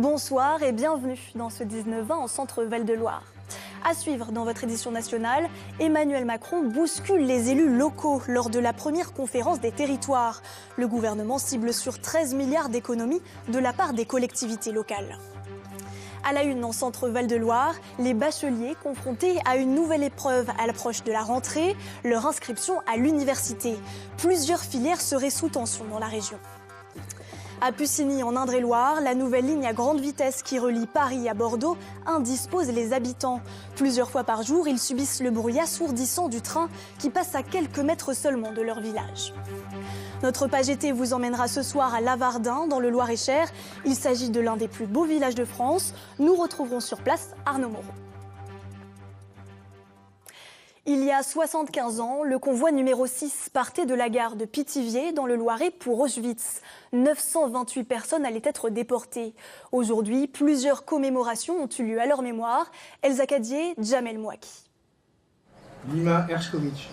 Bonsoir et bienvenue dans ce 19-20 en centre Val-de-Loire. À suivre dans votre édition nationale, Emmanuel Macron bouscule les élus locaux lors de la première conférence des territoires. Le gouvernement cible sur 13 milliards d'économies de la part des collectivités locales. À la une en centre Val-de-Loire, les bacheliers confrontés à une nouvelle épreuve à l'approche de la rentrée, leur inscription à l'université. Plusieurs filières seraient sous tension dans la région. À Pucigny, en Indre-et-Loire, la nouvelle ligne à grande vitesse qui relie Paris à Bordeaux indispose les habitants. Plusieurs fois par jour, ils subissent le bruit assourdissant du train qui passe à quelques mètres seulement de leur village. Notre page été vous emmènera ce soir à Lavardin, dans le Loir-et-Cher. Il s'agit de l'un des plus beaux villages de France. Nous retrouverons sur place Arnaud Moreau. Il y a 75 ans, le convoi numéro 6 partait de la gare de Pithiviers dans le Loiret pour Auschwitz. 928 personnes allaient être déportées. Aujourd'hui, plusieurs commémorations ont eu lieu à leur mémoire. Elsa Cadier, Jamel Mouaki. Lima Hershkovitch,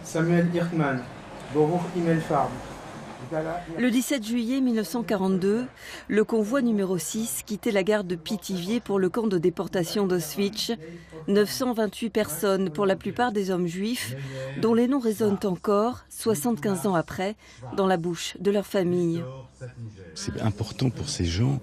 Samuel Hirkman, Boruch Himmelfarb. Le 17 juillet 1942, le convoi numéro 6 quittait la gare de Pithiviers pour le camp de déportation d'Auschwitz. 928 personnes, pour la plupart des hommes juifs, dont les noms résonnent encore, 75 ans après, dans la bouche de leur famille. C'est important pour ces gens,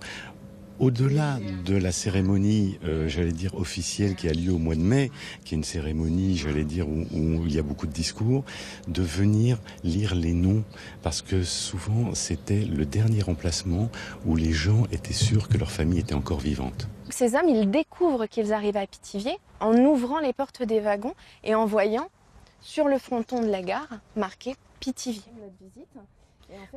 au-delà de la cérémonie, j'allais dire, officielle qui a lieu au mois de mai, qui est une cérémonie, j'allais dire, où il y a beaucoup de discours, de venir lire les noms, parce que souvent, c'était le dernier emplacement où les gens étaient sûrs que leur famille était encore vivante. Ces hommes, ils découvrent qu'ils arrivent à Pithiviers en ouvrant les portes des wagons et en voyant sur le fronton de la gare marqué Pithiviers.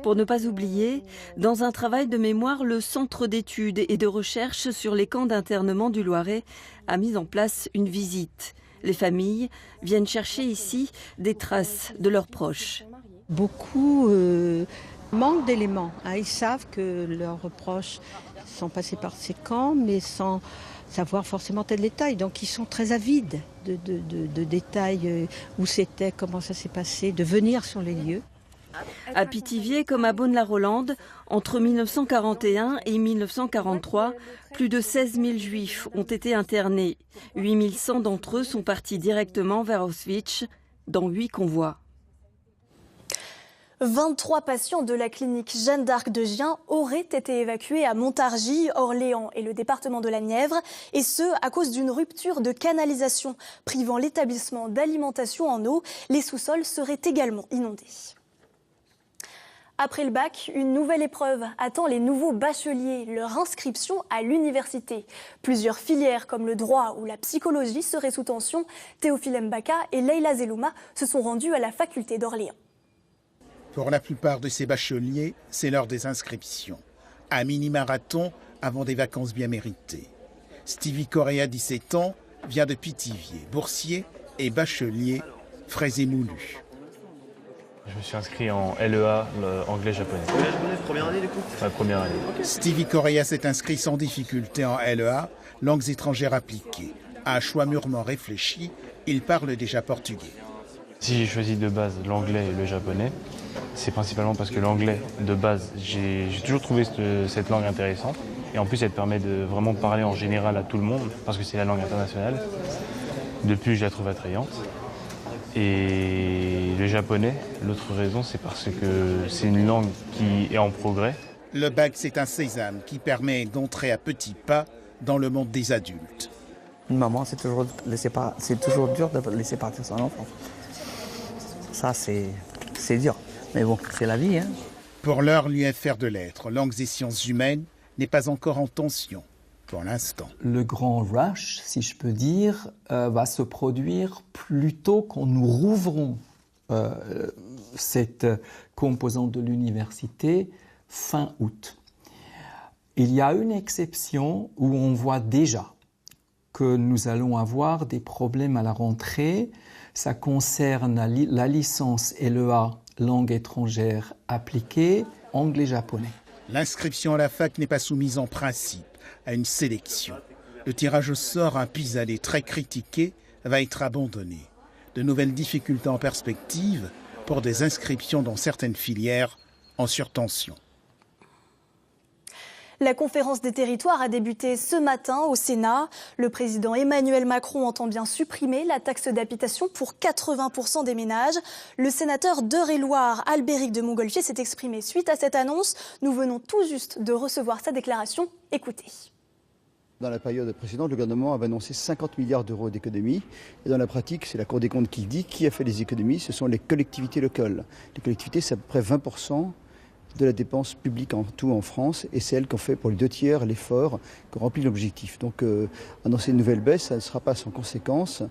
Pour ne pas oublier, dans un travail de mémoire, le Centre d'études et de recherche sur les camps d'internement du Loiret a mis en place une visite. Les familles viennent chercher ici des traces de leurs proches. Beaucoup manquent d'éléments. Ils savent que leurs proches sont passés par ces camps, mais sans savoir forcément tel détail. Donc ils sont très avides de détails, où c'était, comment ça s'est passé, de venir sur les lieux. À Pithiviers comme à Beaune-la-Rolande, entre 1941 et 1943, plus de 16 000 juifs ont été internés. 8 100 d'entre eux sont partis directement vers Auschwitz, dans 8 convois. 23 patients de la clinique Jeanne d'Arc de Gien auraient été évacués à Montargis, Orléans et le département de la Nièvre, et ce, à cause d'une rupture de canalisation. Privant l'établissement d'alimentation en eau, les sous-sols seraient également inondés. Après le bac, une nouvelle épreuve attend les nouveaux bacheliers, leur inscription à l'université. Plusieurs filières comme le droit ou la psychologie seraient sous tension. Théophile Mbaka et Leila Zelouma se sont rendus à la faculté d'Orléans. Pour la plupart de ces bacheliers, c'est l'heure des inscriptions. Un mini-marathon avant des vacances bien méritées. Stevie Correa, 17 ans, vient de Pithiviers, boursier et bachelier, frais et moulu. Je me suis inscrit en LEA, anglais-japonais. Première année du coup ? Ma première année. Stevie Correa s'est inscrit sans difficulté en LEA, langues étrangères appliquées. À un choix mûrement réfléchi, il parle déjà portugais. Si j'ai choisi de base l'anglais et le japonais, c'est principalement parce que l'anglais, de base, j'ai toujours trouvé cette langue intéressante. Et en plus, elle permet de vraiment parler en général à tout le monde, parce que c'est la langue internationale. De plus, je la trouve attrayante. Et le japonais, l'autre raison, c'est parce que c'est une langue qui est en progrès. Le bac, c'est un sésame qui permet d'entrer à petits pas dans le monde des adultes. Une maman, c'est toujours dur de laisser partir son enfant. Ça, c'est dur. Mais bon, c'est la vie. Pour l'heure, l'UFR de lettres, langues et sciences humaines, n'est pas encore en tension. Pour l'instant. Le grand rush, si je peux dire, va se produire plutôt quand nous rouvrons cette composante de l'université fin août. Il y a une exception où on voit déjà que nous allons avoir des problèmes à la rentrée. Ça concerne la licence LEA, langue étrangère appliquée, anglais-japonais. L'inscription à la fac n'est pas soumise en principe à une sélection. Le tirage au sort, un pis-aller très critiqué, va être abandonné. De nouvelles difficultés en perspective pour des inscriptions dans certaines filières en surtension. La conférence des territoires a débuté ce matin au Sénat. Le président Emmanuel Macron entend bien supprimer la taxe d'habitation pour 80% des ménages. Le sénateur d'Eure-et-Loir, Albéric de Montgolfier, s'est exprimé suite à cette annonce. Nous venons tout juste de recevoir sa déclaration. Écoutez. Dans la période précédente, le gouvernement avait annoncé 50 milliards d'euros d'économies. Et dans la pratique, c'est la Cour des comptes qui dit qui a fait les économies, ce sont les collectivités locales. Les collectivités, c'est à peu près 20% de la dépense publique en tout en France. Et c'est elles qui ont fait pour les 2/3 l'effort, qui ont rempli l'objectif. Donc annoncer une nouvelle baisse, ça ne sera pas sans conséquence.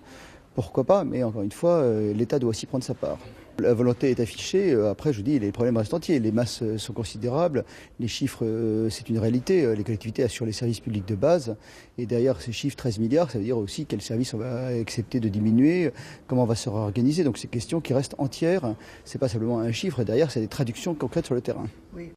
Pourquoi pas, mais encore une fois, l'État doit aussi prendre sa part. La volonté est affichée. Après, je vous dis, les problèmes restent entiers. Les masses sont considérables. Les chiffres, c'est une réalité. Les collectivités assurent les services publics de base. Et derrière ces chiffres, 13 milliards, ça veut dire aussi quels services on va accepter de diminuer, comment on va se réorganiser. Donc c'est une question qui reste entière. C'est pas simplement un chiffre. Derrière, c'est des traductions concrètes sur le terrain. Oui.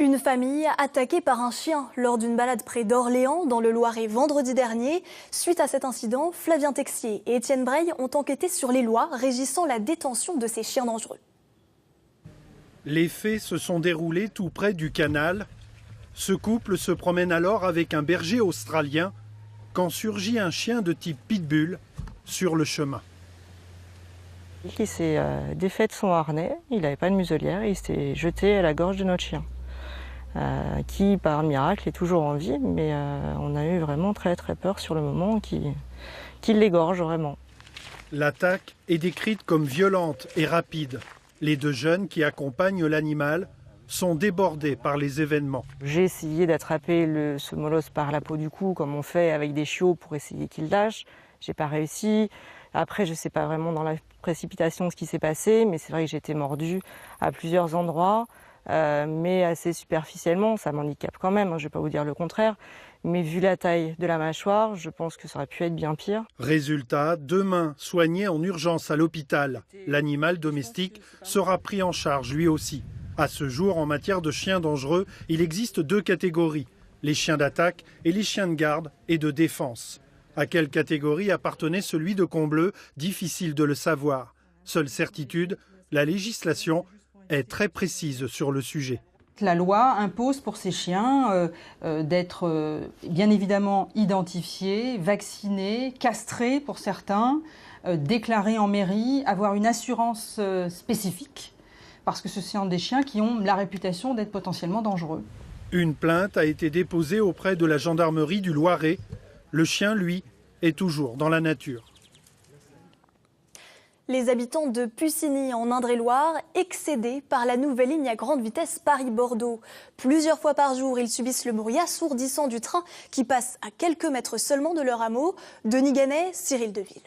Une famille attaquée par un chien lors d'une balade près d'Orléans, dans le Loiret, vendredi dernier. Suite à cet incident, Flavien Texier et Étienne Breil ont enquêté sur les lois régissant la détention de ces chiens dangereux. Les faits se sont déroulés tout près du canal. Ce couple se promène alors avec un berger australien quand surgit un chien de type pitbull sur le chemin. Il s'est défait de son harnais, il n'avait pas de muselière et il s'est jeté à la gorge de notre chien. Qui, par miracle, est toujours en vie, mais on a eu vraiment très très peur sur le moment qu'il l'égorge vraiment. L'attaque est décrite comme violente et rapide. Les deux jeunes qui accompagnent l'animal sont débordés par les événements. J'ai essayé d'attraper ce molosse par la peau du cou, comme on fait avec des chiots pour essayer qu'il lâche. J'ai pas réussi. Après, je ne sais pas vraiment dans la précipitation ce qui s'est passé, mais c'est vrai que j'ai été mordue à plusieurs endroits. Mais assez superficiellement, ça m'handicape quand même, je ne vais pas vous dire le contraire. Mais vu la taille de la mâchoire, je pense que ça aurait pu être bien pire. Résultat, demain, soigné en urgence à l'hôpital. L'animal domestique sera pris en charge lui aussi. À ce jour, en matière de chiens dangereux, il existe 2 catégories, les chiens d'attaque et les chiens de garde et de défense. À quelle catégorie appartenait celui de Combloux? Difficile de le savoir. Seule certitude, la législation est très précise sur le sujet. La loi impose pour ces chiens d'être bien évidemment identifiés, vaccinés, castrés pour certains, déclarés en mairie, avoir une assurance spécifique, parce que ce sont des chiens qui ont la réputation d'être potentiellement dangereux. Une plainte a été déposée auprès de la gendarmerie du Loiret. Le chien, lui, est toujours dans la nature. Les habitants de Pucigny, en Indre-et-Loire, excédés par la nouvelle ligne à grande vitesse Paris-Bordeaux. Plusieurs fois par jour, ils subissent le bruit assourdissant du train qui passe à quelques mètres seulement de leur hameau. Denis Gannet, Cyril Deville.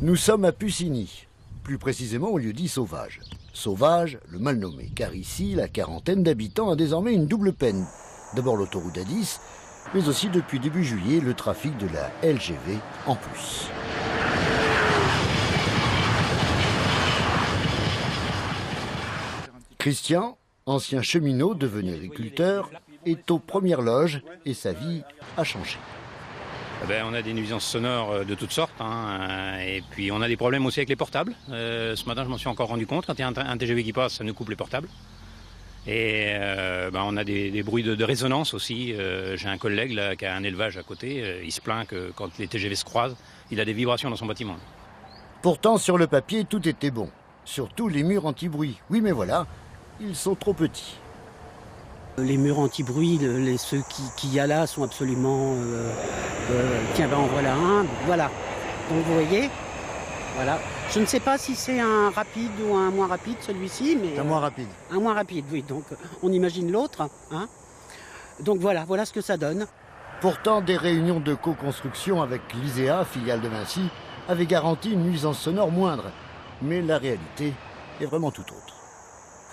Nous sommes à Pucigny, plus précisément au lieu-dit Sauvage. Sauvage, le mal nommé, car ici, la quarantaine d'habitants a désormais une double peine. D'abord l'autoroute A10, mais aussi depuis début juillet, le trafic de la LGV en plus. Christian, ancien cheminot devenu agriculteur, est aux premières loges et sa vie a changé. On a des nuisances sonores de toutes sortes, et puis on a des problèmes aussi avec les portables. Ce matin, je m'en suis encore rendu compte, quand il y a un TGV qui passe, ça nous coupe les portables. Et on a des bruits de résonance aussi. J'ai un collègue là, qui a un élevage à côté, il se plaint que quand les TGV se croisent, il a des vibrations dans son bâtiment. Pourtant, sur le papier, tout était bon. Surtout les murs anti-bruit. Oui, mais voilà, ils sont trop petits. Les murs anti-bruit, ceux qu'il y a là sont absolument... tiens, ben on voit là un, voilà. Donc vous voyez, voilà. Je ne sais pas si c'est un rapide ou un moins rapide celui-ci, mais... Un moins rapide. Un moins rapide, oui. Donc on imagine l'autre, hein. Donc voilà ce que ça donne. Pourtant, des réunions de co-construction avec l'ISEA, filiale de Vinci, avaient garanti une nuisance sonore moindre. Mais la réalité est vraiment tout autre.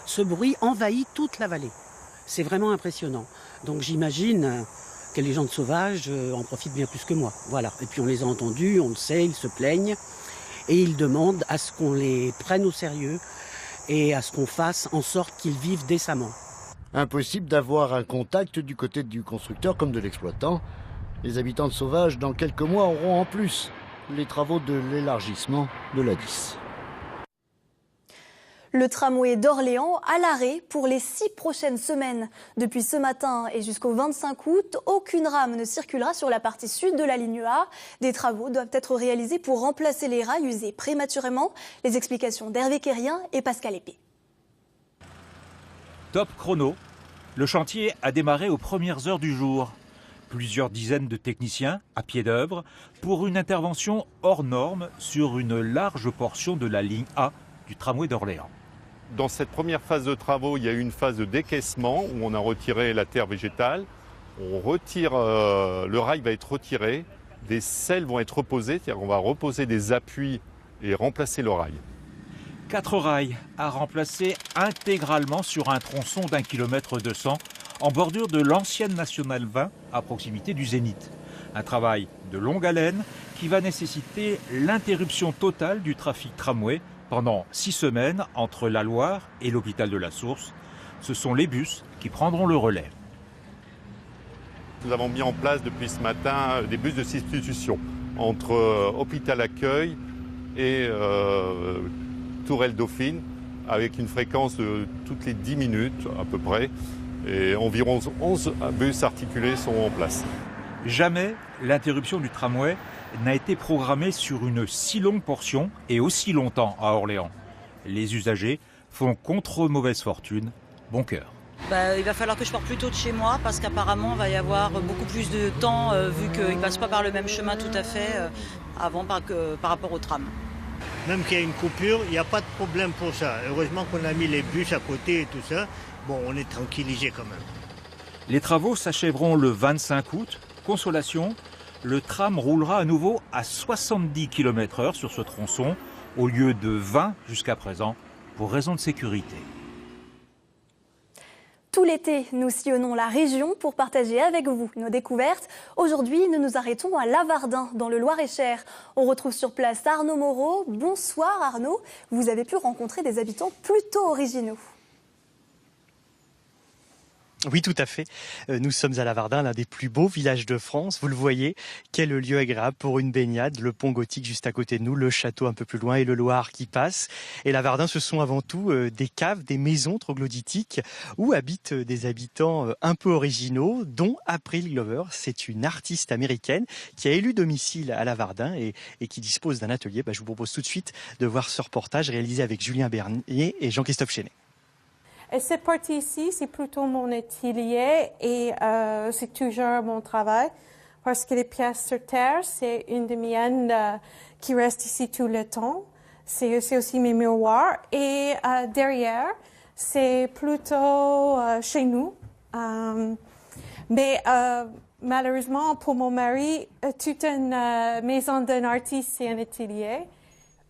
Ce bruit envahit toute la vallée. C'est vraiment impressionnant. Donc j'imagine que les gens de Sauvage en profitent bien plus que moi. Voilà. Et puis on les a entendus, on le sait, ils se plaignent. Et ils demandent à ce qu'on les prenne au sérieux et à ce qu'on fasse en sorte qu'ils vivent décemment. Impossible d'avoir un contact du côté du constructeur comme de l'exploitant. Les habitants de Sauvage, dans quelques mois, auront en plus les travaux de l'élargissement de l'A10. Le tramway d'Orléans à l'arrêt pour les 6 prochaines semaines. Depuis ce matin et jusqu'au 25 août, aucune rame ne circulera sur la partie sud de la ligne A. Des travaux doivent être réalisés pour remplacer les rails usés prématurément. Les explications d'Hervé Kérien et Pascal Épée. Top chrono. Le chantier a démarré aux premières heures du jour. Plusieurs dizaines de techniciens à pied d'œuvre pour une intervention hors norme sur une large portion de la ligne A du tramway d'Orléans. Dans cette première phase de travaux, il y a eu une phase de décaissement où on a retiré la terre végétale. On retire, le rail va être retiré, des selles vont être reposées, c'est-à-dire qu'on va reposer des appuis et remplacer le rail. 4 rails à remplacer intégralement sur un tronçon d'1,2 km en bordure de l'ancienne Nationale 20 à proximité du Zénith. Un travail de longue haleine qui va nécessiter l'interruption totale du trafic tramway pendant 6 semaines entre la Loire et l'hôpital de la Source. Ce sont les bus qui prendront le relais. Nous avons mis en place depuis ce matin des bus de substitution entre Hôpital Accueil et Tourelle Dauphine avec une fréquence de toutes les 10 minutes à peu près. Et environ 11 bus articulés sont en place. Jamais l'interruption du tramway n'a été programmée sur une si longue portion et aussi longtemps à Orléans. Les usagers font contre mauvaise fortune bon cœur. Il va falloir que je parte plus tôt de chez moi parce qu'apparemment il va y avoir beaucoup plus de temps vu qu'ils ne passent pas par le même chemin tout à fait avant par rapport au tram. Même qu'il y a une coupure, il n'y a pas de problème pour ça. Heureusement qu'on a mis les bus à côté et tout ça. Bon, on est tranquillisé quand même. Les travaux s'achèveront le 25 août. Consolation, le tram roulera à nouveau à 70 km/h sur ce tronçon, au lieu de 20 jusqu'à présent, pour raison de sécurité. Tout l'été, nous sillonnons la région pour partager avec vous nos découvertes. Aujourd'hui, nous nous arrêtons à Lavardin, dans le Loir-et-Cher. On retrouve sur place Arnaud Moreau. Bonsoir Arnaud, vous avez pu rencontrer des habitants plutôt originaux. Oui, tout à fait. Nous sommes à Lavardin, l'un des plus beaux villages de France. Vous le voyez, quel lieu agréable pour une baignade. Le pont gothique juste à côté de nous, le château un peu plus loin et le Loir qui passe. Et Lavardin, ce sont avant tout des caves, des maisons troglodytiques où habitent des habitants un peu originaux, dont April Glover. C'est une artiste américaine qui a élu domicile à Lavardin et qui dispose d'un atelier. Je vous propose tout de suite de voir ce reportage réalisé avec Julien Bernier et Jean-Christophe Chenet. Et cette partie ici, c'est plutôt mon atelier et c'est toujours mon travail parce que les pièces sur terre, c'est une des miennes qui reste ici tout le temps. C'est aussi mes miroirs. Et derrière, c'est plutôt chez nous. Mais malheureusement, pour mon mari, toute une maison d'un artiste, c'est un atelier.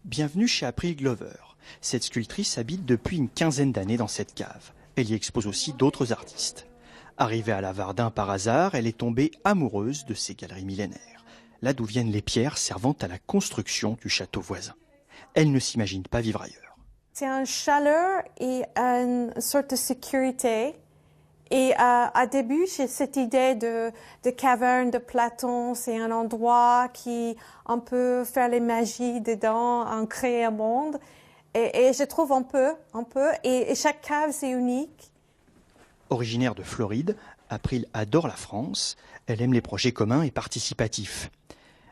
Bienvenue chez April Glover. Cette sculptrice habite depuis une quinzaine d'années dans cette cave. Elle y expose aussi d'autres artistes. Arrivée à Lavardin par hasard, elle est tombée amoureuse de ces galeries millénaires, là d'où viennent les pierres servant à la construction du château voisin. Elle ne s'imagine pas vivre ailleurs. C'est une chaleur et une sorte de sécurité. Et à début, j'ai cette idée de caverne de Platon. C'est un endroit qui on peut faire les magies dedans, en créer un monde. Et je trouve on peut. Et chaque cave, c'est unique. Originaire de Floride, April adore la France. Elle aime les projets communs et participatifs.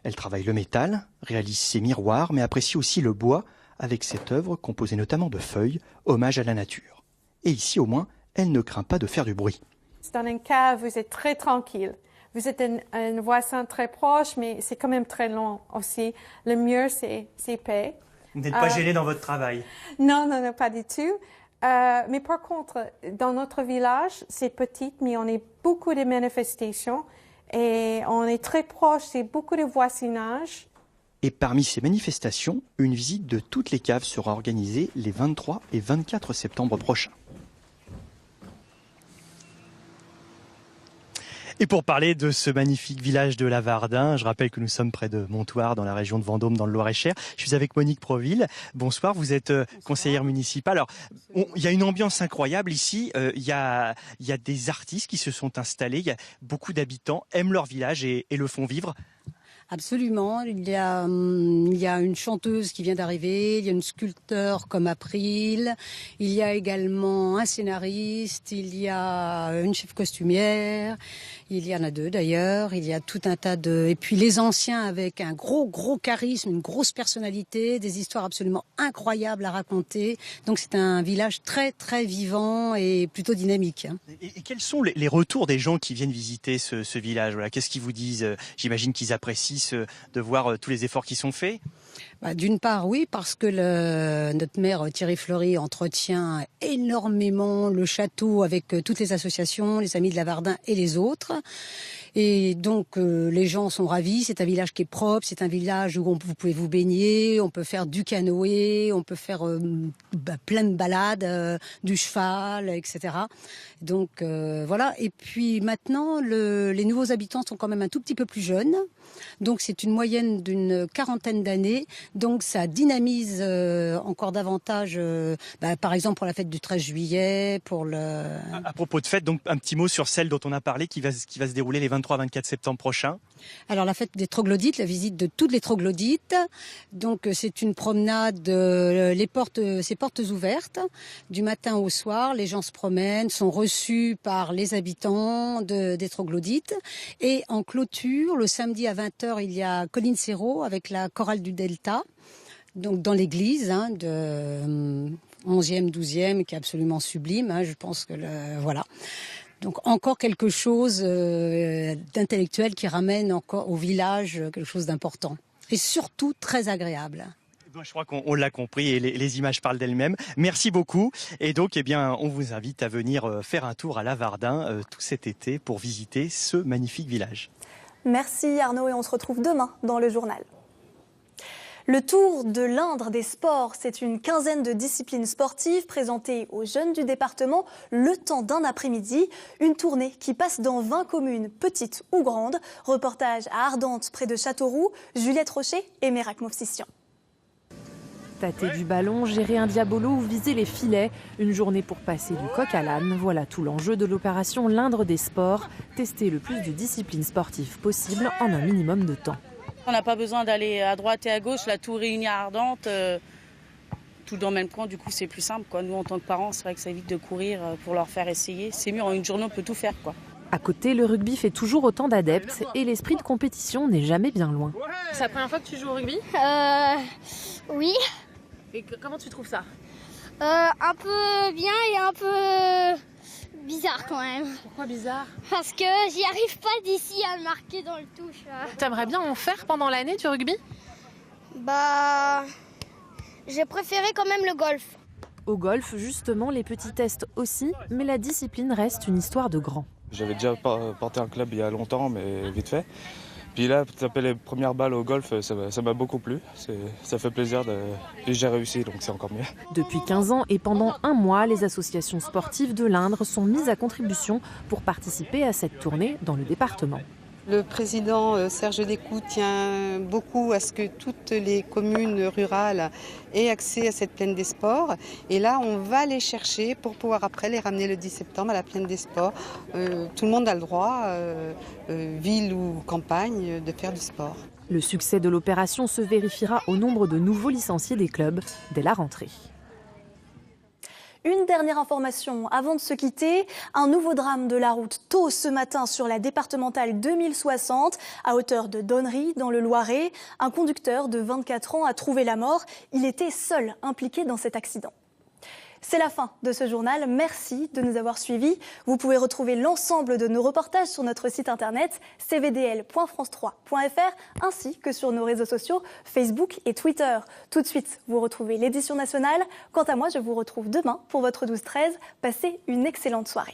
Elle travaille le métal, réalise ses miroirs, mais apprécie aussi le bois, avec cette œuvre composée notamment de feuilles, hommage à la nature. Et ici, au moins, elle ne craint pas de faire du bruit. Dans une cave, vous êtes très tranquille. Vous êtes un voisin très proche, mais c'est quand même très long aussi. Le mieux, c'est paix. Vous n'êtes pas gêné dans votre travail? Non, pas du tout. Mais par contre, dans notre village, c'est petit, mais on a beaucoup de manifestations et on est très proche, c'est beaucoup de voisinage. Et parmi ces manifestations, une visite de toutes les caves sera organisée les 23 et 24 septembre prochains. Et pour parler de ce magnifique village de Lavardin, je rappelle que nous sommes près de Montoire, dans la région de Vendôme, dans le Loir-et-Cher. Je suis avec Monique Proville. Bonsoir, vous êtes conseillère municipale. Alors, il y a une ambiance incroyable ici. Il y a des artistes qui se sont installés. Il y a beaucoup d'habitants, aiment leur village et le font vivre. Absolument. Il y a une chanteuse qui vient d'arriver, il y a une sculpteur comme April, il y a également un scénariste, il y a une chef costumière, il y en a 2 d'ailleurs, il y a tout un tas de... Et puis les anciens avec un gros charisme, une grosse personnalité, des histoires absolument incroyables à raconter. Donc c'est un village très très vivant et plutôt dynamique. Et quels sont les retours des gens qui viennent visiter ce village? Voilà, qu'est-ce qu'ils vous disent? J'imagine qu'ils apprécient de voir tous les efforts qui sont faits. D'une part, oui, parce que notre maire Thierry Fleury entretient énormément le château avec toutes les associations, les Amis de Lavardin et les autres. Et donc les gens sont ravis, c'est un village qui est propre, c'est un village où vous pouvez vous baigner, on peut faire du canoë, on peut faire plein de balades, du cheval, etc. Donc voilà, et puis maintenant les nouveaux habitants sont quand même un tout petit peu plus jeunes, donc c'est une moyenne d'une 40aine d'années, donc ça dynamise encore davantage, par exemple pour la fête du 13 juillet, pour le... À propos de fête, donc un petit mot sur celle dont on a parlé qui va se dérouler les 23-24 septembre prochains. Alors la fête des troglodytes, la visite de toutes les troglodytes. Donc c'est une promenade, c'est portes ouvertes du matin au soir. Les gens se promènent, sont reçus par les habitants des troglodytes. Et en clôture, le samedi à 20h, il y a Colline Serrault avec la chorale du Delta. Donc dans l'église de 11e, 12e, qui est absolument sublime. Je pense que voilà. Donc encore quelque chose d'intellectuel qui ramène encore au village quelque chose d'important. Et surtout très agréable. Je crois qu'on l'a compris et les images parlent d'elles-mêmes. Merci beaucoup. Et donc, on vous invite à venir faire un tour à Lavardin tout cet été pour visiter ce magnifique village. Merci Arnaud et on se retrouve demain dans le journal. Le Tour de l'Indre des sports, c'est une quinzaine de disciplines sportives présentées aux jeunes du département le temps d'un après-midi. Une tournée qui passe dans 20 communes, petites ou grandes. Reportage à Ardentes, près de Châteauroux, Juliette Rocher et Mérac Movsissian. Tâter du ballon, gérer un diabolo ou viser les filets. Une journée pour passer du coq à l'âne. Voilà tout l'enjeu de l'opération l'Indre des sports. Tester le plus de disciplines sportives possible en un minimum de temps. On n'a pas besoin d'aller à droite et à gauche, là tout réuni à Ardentes, tout dans le même coin, du coup c'est plus simple. Nous en tant que parents, c'est vrai que ça évite de courir pour leur faire essayer. C'est mieux, en une journée on peut tout faire. À côté, le rugby fait toujours autant d'adeptes et l'esprit de compétition n'est jamais bien loin. C'est la première fois que tu joues au rugby ? Oui. Et comment tu trouves ça ? Un peu bien et un peu bizarre quand même. Pourquoi bizarre ? Parce que j'y arrive pas d'ici à le marquer dans le touche. T'aimerais bien en faire pendant l'année du rugby ? J'ai préféré quand même le golf. Au golf, justement, les petits tests aussi, mais la discipline reste une histoire de grand. J'avais déjà porté un club il y a longtemps, mais vite fait. Puis là, taper les premières balles au golf, ça m'a beaucoup plu. Ça fait plaisir et j'ai réussi, donc c'est encore mieux. Depuis 15 ans et pendant un mois, les associations sportives de l'Indre sont mises à contribution pour participer à cette tournée dans le département. Le président Serge Descoux tient beaucoup à ce que toutes les communes rurales aient accès à cette plaine des sports. Et là, on va les chercher pour pouvoir après les ramener le 10 septembre à la plaine des sports. Tout le monde a le droit, ville ou campagne, de faire du sport. Le succès de l'opération se vérifiera au nombre de nouveaux licenciés des clubs dès la rentrée. Une dernière information avant de se quitter, un nouveau drame de la route tôt ce matin sur la départementale 2060 à hauteur de Donnery dans le Loiret. Un conducteur de 24 ans a trouvé la mort. Il était seul impliqué dans cet accident. C'est la fin de ce journal. Merci de nous avoir suivis. Vous pouvez retrouver l'ensemble de nos reportages sur notre site internet cvdl.france3.fr ainsi que sur nos réseaux sociaux Facebook et Twitter. Tout de suite, vous retrouvez l'édition nationale. Quant à moi, je vous retrouve demain pour votre 12-13. Passez une excellente soirée.